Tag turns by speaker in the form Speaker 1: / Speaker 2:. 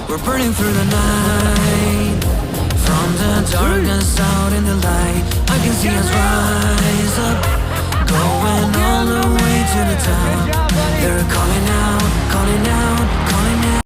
Speaker 1: We're burning through the night. From the darkness out in the light, I can see us rise up, going all the way to the top. They're calling out, calling out, calling